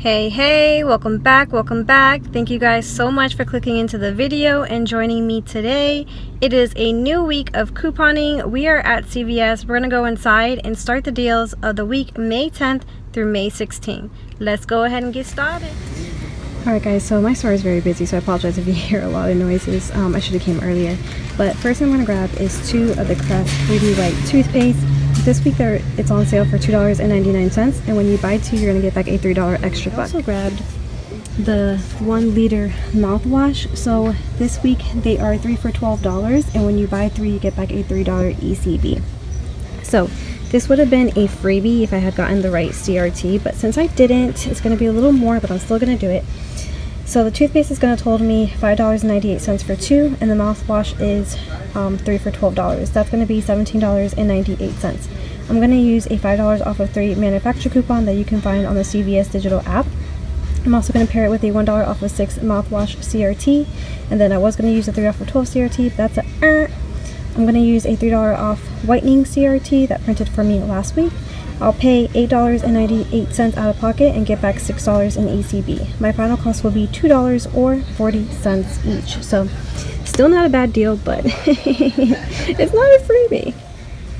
Hey, welcome back. Thank you guys so much for clicking into the video and joining me today. It is a new week of couponing. We are at CVS. We're gonna go inside and start the deals of the week May 10th through May 16th. Let's go ahead and get started. Alright guys, so my store is very busy, so I apologize if you hear a lot of noises. I should have came earlier. But first thing I'm going to grab is 2 of the Crest 3D White toothpaste. This week it's on sale for $2.99, and when you buy 2 you're going to get back a $3 extra buck. I also grabbed the 1 liter mouthwash. So this week they are 3 for $12, and when you buy 3 you get back a $3 ECB. So this would have been a freebie if I had gotten the right CRT, but since I didn't, it's going to be a little more, but I'm still going to do it. So the toothpaste is going to total me $5.98 for 2, and the mouthwash is 3 for $12. That's going to be $17.98. I'm going to use a $5 off of 3 manufacturer coupon that you can find on the CVS digital app. I'm also going to pair it with a $1 off of 6 mouthwash CRT, and then I was going to use a 3 off of 12 CRT, but that's I'm going to use a $3 off whitening CRT that printed for me last week. I'll pay $8.98 out of pocket and get back $6 in ECB. My final cost will be $2 or 40 cents each. So still not a bad deal, but it's not a freebie.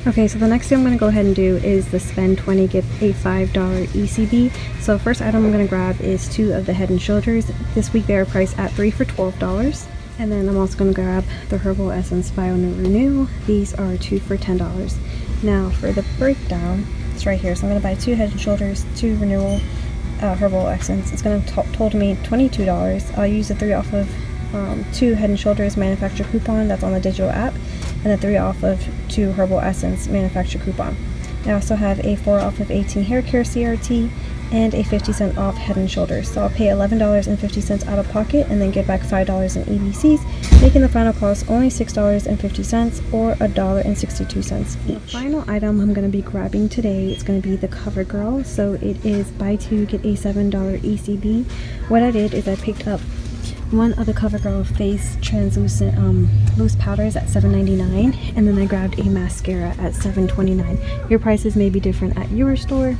Okay, so the next thing I'm going to go ahead and do is the spend 20 get a $5 ECB. So first item I'm going to grab is 2 of the Head & Shoulders. This week they are priced at 3 for $12. And then I'm also going to grab the Herbal Essence Bio Renew. These are 2 for $10. Now for the breakdown, it's right here. So I'm going to buy 2 Head & Shoulders, 2 Renewal Herbal Essence. It's going to total me $22. I'll use the 3 off of 2 Head & Shoulders manufacturer coupon that's on the digital app, and the 3 off of 2 Herbal Essence manufacturer coupon. I also have a 4 off of 18 Hair Care CRT and a 50-cent off Head & Shoulders. So I'll pay $11.50 out of pocket and then get back $5 in EBCs, making the final cost only $6.50 or $1.62 each. The final item I'm going to be grabbing today is going to be the CoverGirl. So it is buy 2 get a $7 ECB. What I did is I picked up 1 of the CoverGirl face translucent loose powders at $7.99, and then I grabbed a mascara at $7.29. Your prices may be different at your store.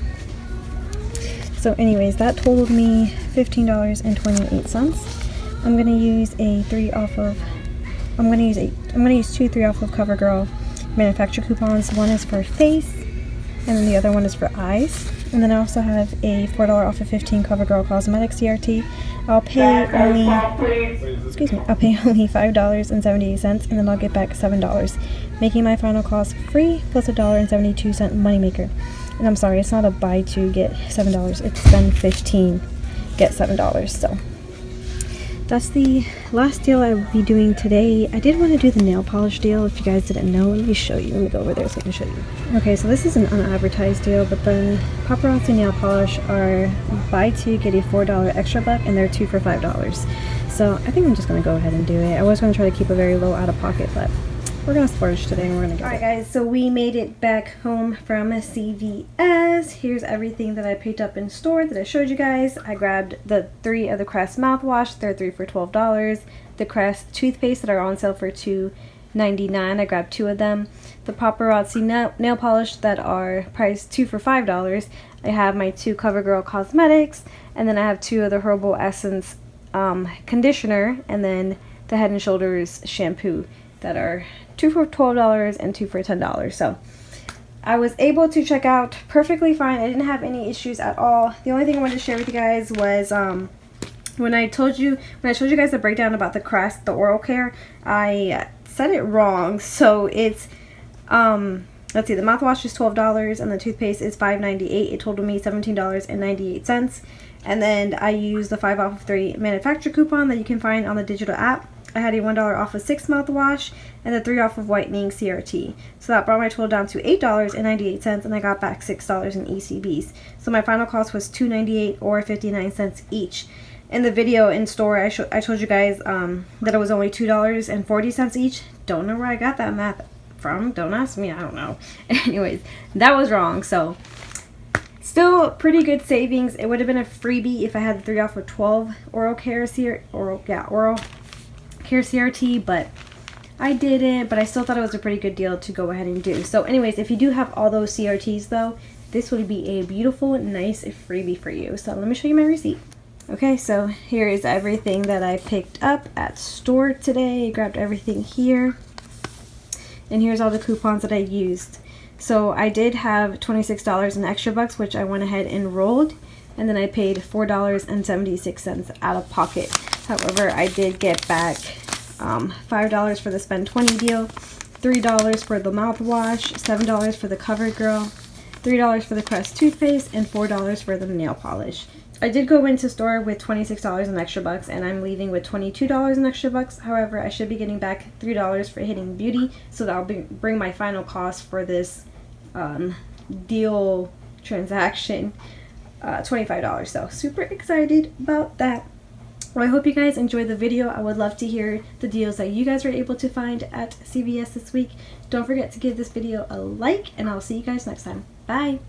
So anyways, that totaled me $15.28. I'm gonna use a 3 off of I'm gonna use 2 3 off of CoverGirl manufacturer coupons. One is for face and then the other one is for eyes. And then I also have a $4 off of 15 CoverGirl Cosmetics CRT. I'll pay only $5.78, and then I'll get back $7, making my final cost free plus $1.72 moneymaker. And I'm sorry, it's not a buy 2 get $7. It's spend 15 get $7. So that's the last deal I will be doing today. I did want to do the nail polish deal. If you guys didn't know, let me show you. Let me go over there so I can show you. Okay, so this is an unadvertised deal, but the Paparazzi nail polish are buy 2 get a $4 extra buck, and they're 2 for $5. So I think I'm just gonna go ahead and do it. I was gonna try to keep a very low out of pocket, but we're gonna splurge today and we're gonna get it. Alright guys, so we made it back home from CVS. Here's everything that I picked up in store that I showed you guys. I grabbed the 3 of the Crest mouthwash. They're 3 for $12. The Crest toothpaste that are on sale for $2.99. I grabbed 2 of them. The Paparazzi nail polish that are priced 2 for $5. I have my 2 CoverGirl Cosmetics, and then I have 2 of the Herbal Essence conditioner, and then the Head & Shoulders shampoo that are 2 for $12 and 2 for $10. So I was able to check out perfectly fine. I didn't have any issues at all. The only thing I wanted to share with you guys was when I showed you guys the breakdown about the Crest, the oral care, I said it wrong. So it's let's see, the mouthwash is $12 and the toothpaste is $5.98. It totaled me $17.98. And then I used the 5 off of 3 manufacturer coupon that you can find on the digital app. I had a $1 off of 6 mouthwash and a 3 off of whitening CRT. So that brought my total down to $8.98, and I got back $6 in ECBs. So my final cost was $2.98 or 59 cents each. In the video in store, I told you guys that it was only $2.40 each. Don't know where I got that math from. Don't ask me. I don't know. Anyways, that was wrong. So still pretty good savings. It would have been a freebie if I had the 3 off of 12 oral care CRT, but I didn't. But I still thought it was a pretty good deal to go ahead and do. So anyways, if you do have all those CRTs though, this would be a beautiful, nice freebie for you. So let me show you my receipt. Okay, so here is everything that I picked up at store today. I grabbed everything here. And here's all the coupons that I used. So I did have $26 in extra bucks, which I went ahead and rolled. And then I paid $4.76 out of pocket. However, I did get back $5 for the spend 20 deal, $3 for the mouthwash, $7 for the CoverGirl, $3 for the Crest toothpaste, and $4 for the nail polish. I did go into store with $26 in extra bucks, and I'm leaving with $22 in extra bucks. However, I should be getting back $3 for hitting beauty, so that'll bring my final cost for this deal transaction $25. So super excited about that. Well, I hope you guys enjoyed the video. I would love to hear the deals that you guys were able to find at CVS this week. Don't forget to give this video a like, and I'll see you guys next time. Bye!